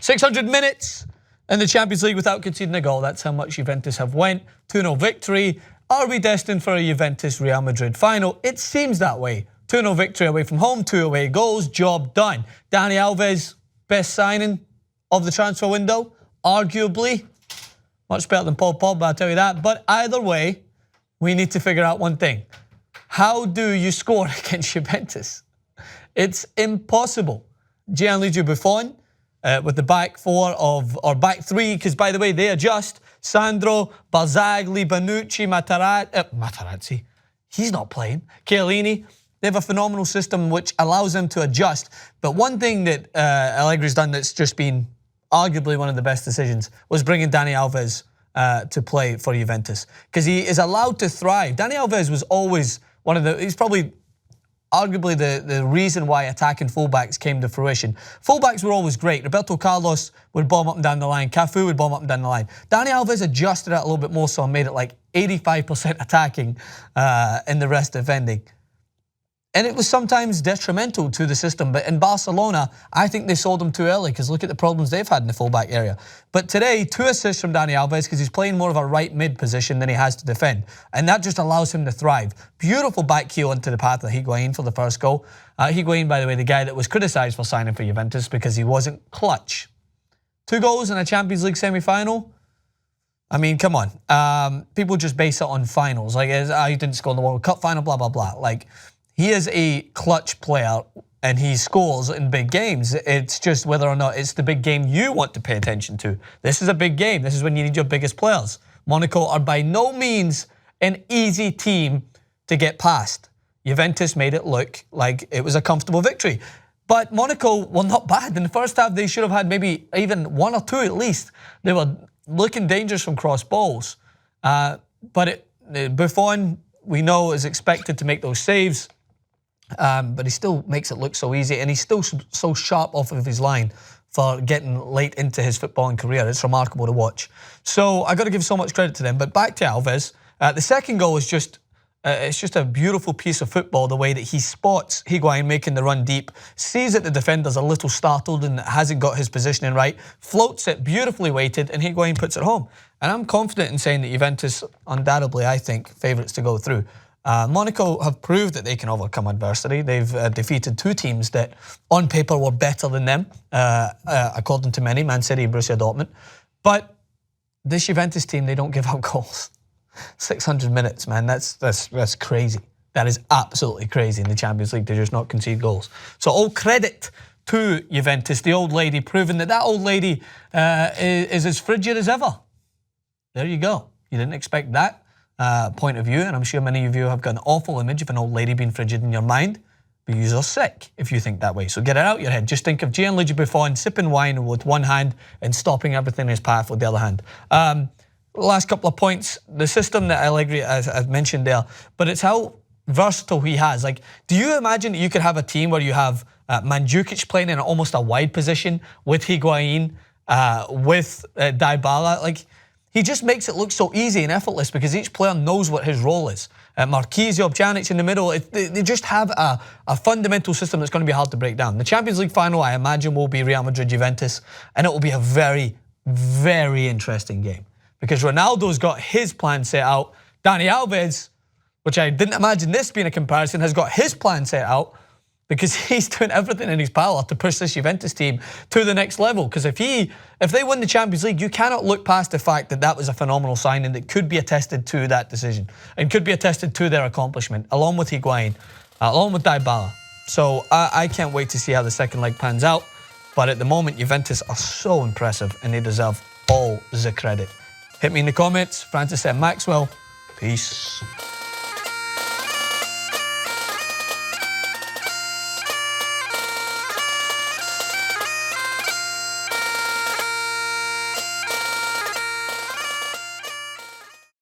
600 minutes in the Champions League without conceding a goal. That's how much Juventus have went. 2-0 victory. Are we destined for a Juventus-Real Madrid final? It seems that way. 2-0 victory away from home, 2 away goals, job done. Dani Alves, best signing of the transfer window, arguably. Much better than Paul Pogba, I'll tell you that. But either way, we need to figure out one thing. How do you score against Juventus? It's impossible. Gigi Buffon with the back four or back three, because by the way, they adjust. Sandro, Barzagli, Bonucci, Materazzi. He's not playing. Chiellini. They have a phenomenal system which allows them to adjust. But one thing that Allegri's done that's just been arguably one of the best decisions was bringing Dani Alves to play for Juventus, because he is allowed to thrive. Dani Alves was always he's probably arguably the reason why attacking fullbacks came to fruition. Fullbacks were always great. Roberto Carlos would bomb up and down the line. Cafu would bomb up and down the line. Dani Alves adjusted it a little bit more so and made it like 85% attacking and the rest defending. And it was sometimes detrimental to the system. But in Barcelona, I think they sold him too early, because look at the problems they've had in the fullback area. But today, 2 assists from Dani Alves, because he's playing more of a right mid position than he has to defend. And that just allows him to thrive. Beautiful back heel into the path of Higuain for the first goal. Higuain, by the way, the guy that was criticised for signing for Juventus because he wasn't clutch. 2 goals in a Champions League semi-final. I mean, come on. People just base it on finals. Like, he didn't score in the World Cup final, blah, blah, blah. Like, he is a clutch player and he scores in big games. It's just whether or not it's the big game you want to pay attention to. This is a big game. This is when you need your biggest players. Monaco are by no means an easy team to get past. Juventus made it look like it was a comfortable victory. But Monaco were not bad. In the first half, they should have had maybe even 1 or 2 at least. They were looking dangerous from cross balls. But Buffon, we know, is expected to make those saves. But he still makes it look so easy, and he's still so sharp off of his line for getting late into his footballing career. It's remarkable to watch. So I got to give so much credit to them. But back to Alves, the second goal is just it's just a beautiful piece of football. The way that he spots Higuain making the run deep, sees that the defender's a little startled and hasn't got his positioning right, floats it beautifully weighted, and Higuain puts it home. And I'm confident in saying that Juventus, undoubtedly, I think, favourites to go through. Monaco have proved that they can overcome adversity. They've defeated 2 teams that on paper were better than them, according to many, Man City and Borussia Dortmund. But this Juventus team, they don't give up goals. 600 minutes, man, that's crazy. That is absolutely crazy in the Champions League to just not concede goals. So all credit to Juventus, the old lady, proving that old lady is as frigid as ever. There you go. You didn't expect that point of view, and I'm sure many of you have got an awful image of an old lady being frigid in your mind, but you're sick if you think that way. So get it out your head. Just think of Gigi Buffon sipping wine with one hand and stopping everything in his path with the other hand. Last couple of points, the system that Allegri, as I've mentioned there, but it's how versatile he has. Like, do you imagine that you could have a team where you have Mandzukic playing in almost a wide position with Higuain, with Dybala? Like, he just makes it look so easy and effortless because each player knows what his role is. Marquisio, Pjanic in the middle, they just have a fundamental system that's going to be hard to break down. The Champions League final, I imagine, will be Real Madrid-Juventus, and it will be a very, very interesting game because Ronaldo's got his plan set out. Dani Alves, which I didn't imagine this being a comparison, has got his plan set out because he's doing everything in his power to push this Juventus team to the next level. Because if they win the Champions League, you cannot look past the fact that that was a phenomenal signing that could be attested to that decision and could be attested to their accomplishment, along with Higuain, along with Dybala. So I can't wait to see how the second leg pans out. But at the moment, Juventus are so impressive and they deserve all the credit. Hit me in the comments. Francis said Maxwell. Peace.